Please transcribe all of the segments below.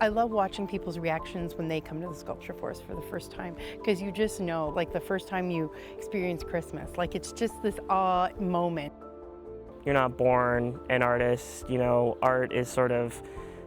I love watching people's reactions when they come to the Sculpture Forest for the first time, because you just know, like the first time you experience Christmas, like it's just this awe moment. You're not born an artist, you know, art is sort of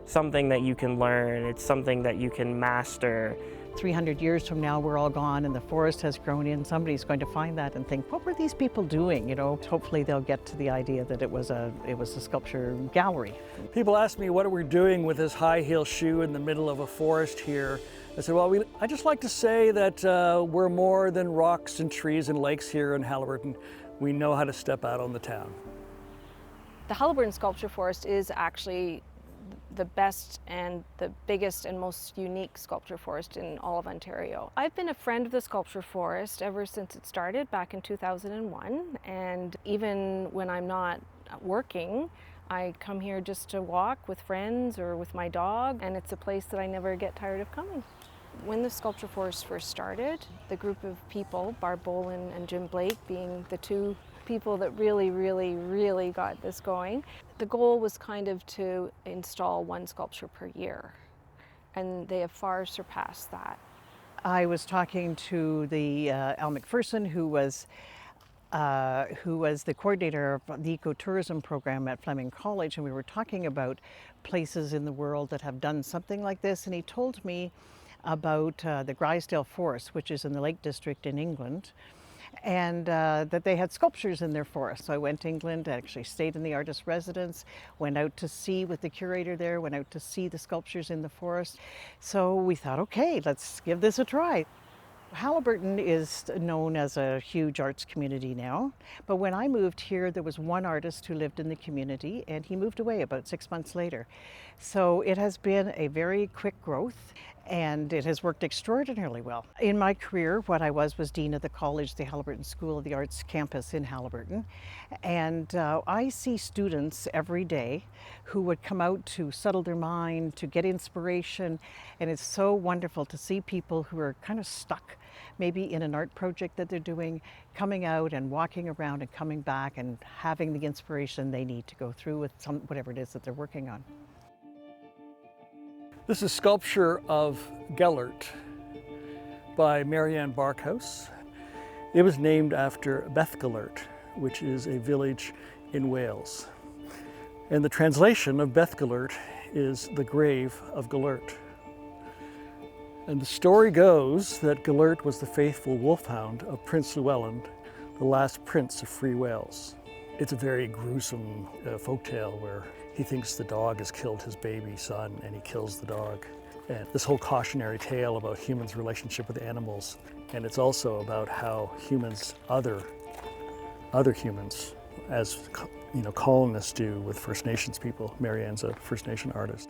something that you can learn, it's something that you can master. 300 years from now, we're all gone and the forest has grown in. Somebody's going to find that and think, what were these people doing? You know, hopefully they'll get to the idea that it was a sculpture gallery. People ask me what we're doing with this high heel shoe in the middle of a forest here. I said, well, I just like to say that we're more than rocks and trees and lakes here in Haliburton. We know how to step out on the town. The Haliburton Sculpture Forest is actually the best and the biggest and most unique sculpture forest in all of Ontario. I've been a friend of the Sculpture Forest ever since it started back in 2001, and even when I'm not working, I come here just to walk with friends or with my dog, and it's a place that I never get tired of coming. When the Sculpture Forest first started, the group of people, Barb Boland and Jim Blake being the two people that really got this going, the goal was kind of to install one sculpture per year, and they have far surpassed that. I was talking to the Al McPherson, who was the coordinator of the ecotourism program at Fleming College, and we were talking about places in the world that have done something like this, and he told me about the Grisdale Forest, which is in the Lake District in England, and that they had sculptures in their forest. So I went to England, actually stayed in the artist residence, went out to see with the curator there, went out to see the sculptures in the forest. So we thought, okay, let's give this a try. Haliburton is known as a huge arts community now, but when I moved here, there was one artist who lived in the community, and he moved away about 6 months later. So it has been a very quick growth, and it has worked extraordinarily well. In my career, what I was dean of the college, the Haliburton School of the Arts campus in Haliburton, and I see students every day who would come out to settle their mind, to get inspiration, and it's so wonderful to see people who are kind of stuck maybe in an art project that they're doing, coming out and walking around and coming back and having the inspiration they need to go through with whatever it is that they're working on. This is sculpture of Gellert by Marianne Barkhouse. It was named after Bethgelert, which is a village in Wales. And the translation of Bethgelert is the grave of Gellert. And the story goes that Gellert was the faithful wolfhound of Prince Llewellyn, the last prince of Free Wales. It's a very gruesome folktale where he thinks the dog has killed his baby son and he kills the dog. And this whole cautionary tale about humans' relationship with animals. And it's also about how humans, other humans, as colonists do with First Nations people. Marianne's a First Nation artist.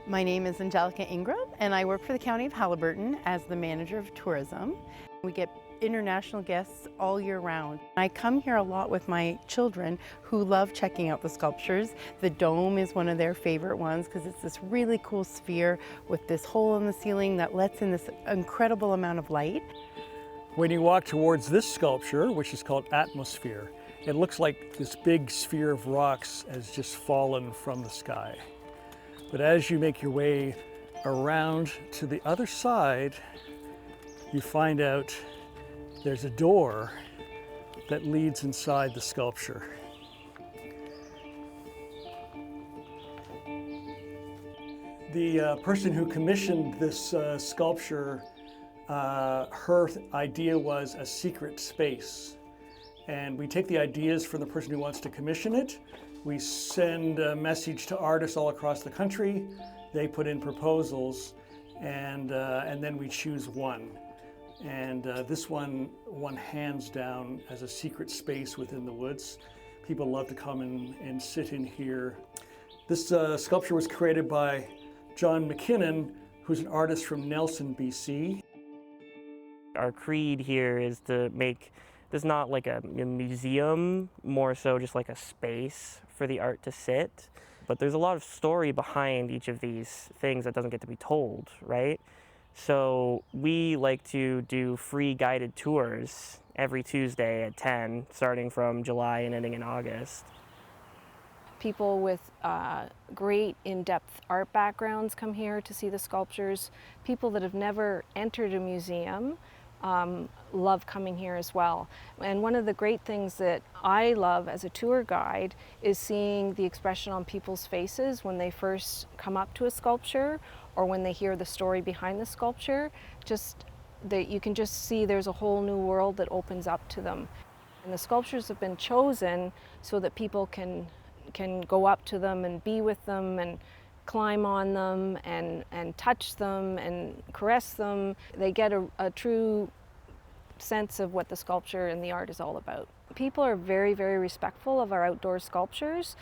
My name is Angelica Ingram, and I work for the County of Haliburton as the manager of tourism. We get international guests all year round. I come here a lot with my children who love checking out the sculptures. The dome is one of their favorite ones because it's this really cool sphere with this hole in the ceiling that lets in this incredible amount of light. When you walk towards this sculpture, which is called Atmosphere, it looks like this big sphere of rocks has just fallen from the sky. But as you make your way around to the other side, you find out there's a door that leads inside the sculpture. The person who commissioned this sculpture, her idea was a secret space. And we take the ideas from the person who wants to commission it. We send a message to artists all across the country. They put in proposals, and then we choose one. And this one won hands down as a secret space within the woods. People love to come and sit in here. This sculpture was created by John McKinnon, who's an artist from Nelson, BC. Our creed here is to make this not like a museum, more so just like a space for the art to sit. But there's a lot of story behind each of these things that doesn't get to be told, right? So we like to do free guided tours every Tuesday at 10, starting from July and ending in August. People with great in-depth art backgrounds come here to see the sculptures. People that have never entered a museum love coming here as well. And one of the great things that I love as a tour guide is seeing the expression on people's faces when they first come up to a sculpture or when they hear the story behind the sculpture. Just that you can just see there's a whole new world that opens up to them. And the sculptures have been chosen so that people can go up to them and be with them and climb on them and touch them and caress them. They get a true sense of what the sculpture and the art is all about. People are very, very respectful of our outdoor sculptures.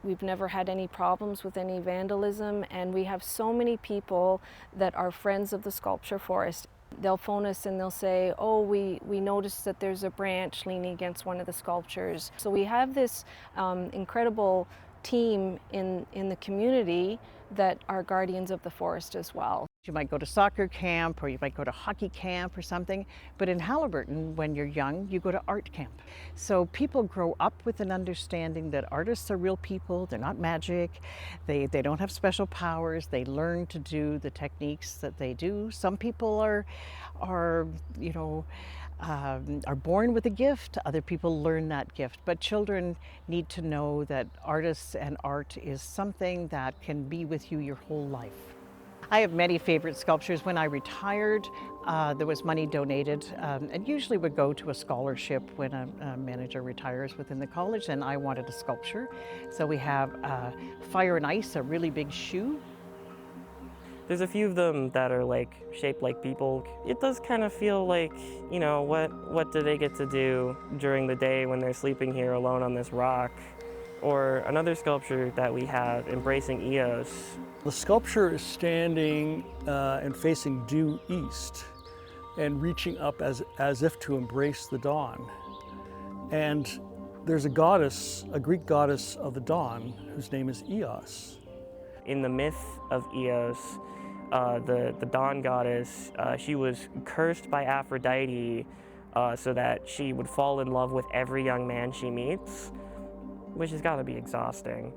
We've never had any problems with any vandalism, and we have so many people that are friends of the Sculpture Forest. They'll phone us and they'll say, oh, we noticed that there's a branch leaning against one of the sculptures. So we have this incredible team in the community that are guardians of the forest as well. You might go to soccer camp or you might go to hockey camp or something, but in Haliburton, when you're young, you go to art camp. So people grow up with an understanding that artists are real people, they're not magic, they don't have special powers, they learn to do the techniques that they do. Some people are born with a gift, other people learn that gift, but children need to know that artists and art is something that can be with you your whole life. I have many favorite sculptures. When I retired, there was money donated and usually would go to a scholarship when a manager retires within the college, and I wanted a sculpture. So we have Fire and Ice, a really big shoe. There's a few of them that are like shaped like people. It does kind of feel like, you know, what do they get to do during the day when they're sleeping here alone on this rock? Or another sculpture that we have, Embracing Eos. The sculpture is standing and facing due east and reaching up as if to embrace the dawn. And there's a goddess, a Greek goddess of the dawn, whose name is Eos. In the myth of Eos, the dawn goddess, she was cursed by Aphrodite so that she would fall in love with every young man she meets, which has got to be exhausting.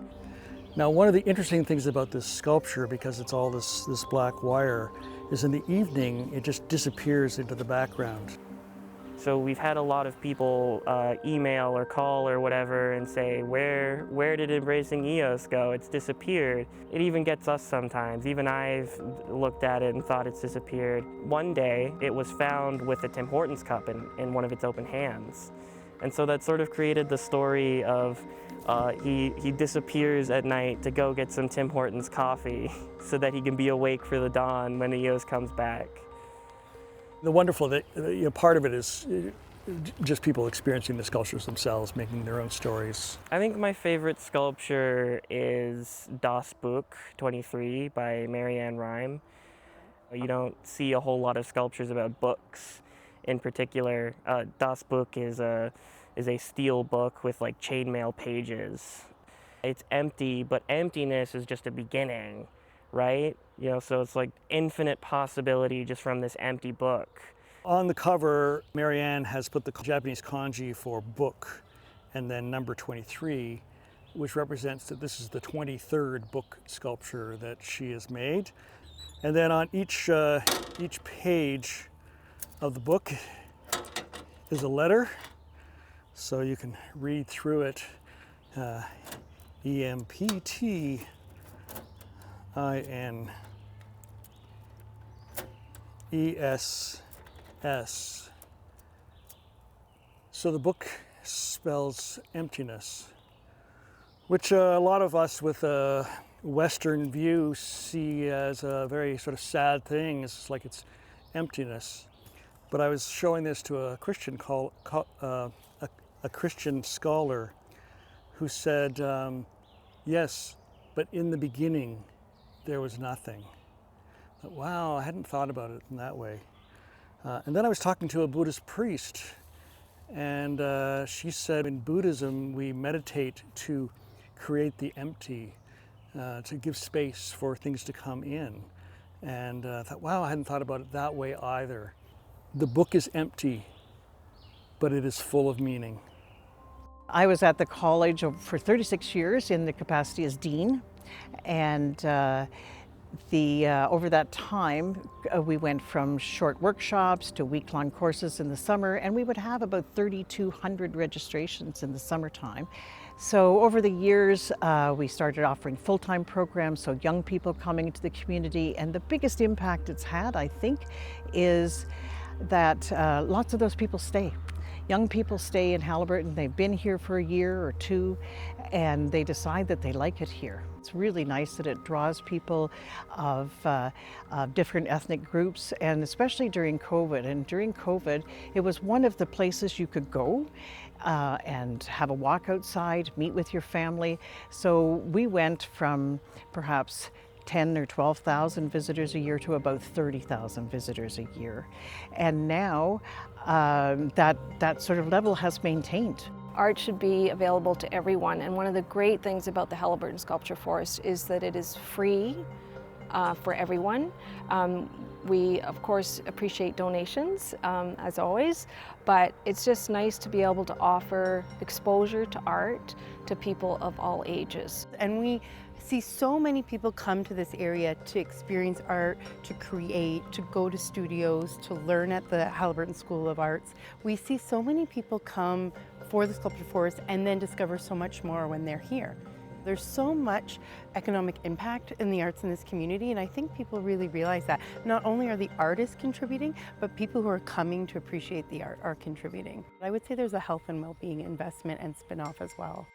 Now, one of the interesting things about this sculpture, because it's all this black wire, is in the evening it just disappears into the background. So we've had a lot of people email or call or whatever and say, where did Embracing Eos go? It's disappeared. It even gets us sometimes. Even I've looked at it and thought it's disappeared. One day it was found with a Tim Hortons cup in one of its open hands. And so that sort of created the story of he disappears at night to go get some Tim Hortons coffee so that he can be awake for the dawn when Eos comes back. The wonderful part of it is just people experiencing the sculptures themselves, making their own stories. I think my favorite sculpture is Das Buch 23 by Marianne Rime. You don't see a whole lot of sculptures about books in particular. Das Buch is a steel book with like chainmail pages. It's empty, but emptiness is just a beginning, right? You know, so it's like infinite possibility just from this empty book. On the cover, Marianne has put the Japanese kanji for book and then number 23, which represents that this is the 23rd book sculpture that she has made. And then on each page of the book is a letter, so you can read through it. EMPTIN. ESS. So the book spells emptiness, which a lot of us with a Western view see as a very sort of sad thing. It's like it's emptiness. But I was showing this to a Christian a Christian scholar who said, yes, but in the beginning there was nothing. Wow, I hadn't thought about it in that way. And then I was talking to a Buddhist priest, and she said in Buddhism we meditate to create the empty, to give space for things to come in. And I thought, wow, I hadn't thought about it that way either. The book is empty, but it is full of meaning. I was at the college for 36 years in the capacity as dean, and over that time, we went from short workshops to week-long courses in the summer, and we would have about 3,200 registrations in the summertime. So over the years, we started offering full-time programs, so young people coming into the community, and the biggest impact it's had, I think, is that lots of those people stay. Young people stay in Haliburton. They've been here for a year or two, and they decide that they like it here. It's really nice that it draws people of different ethnic groups, and especially during COVID. And during COVID, it was one of the places you could go and have a walk outside, meet with your family. So we went from perhaps 10 or 12,000 visitors a year to about 30,000 visitors a year. And now that sort of level has maintained. Art should be available to everyone, and one of the great things about the Haliburton Sculpture Forest is that it is free for everyone. We, of course, appreciate donations, as always, but it's just nice to be able to offer exposure to art to people of all ages. And we see so many people come to this area to experience art, to create, to go to studios, to learn at the Haliburton School of Arts. We see so many people come for the Sculpture Forest and then discover so much more when they're here. There's so much economic impact in the arts in this community, and I think people really realize that. Not only are the artists contributing, but people who are coming to appreciate the art are contributing. I would say there's a health and well-being investment and spin-off as well.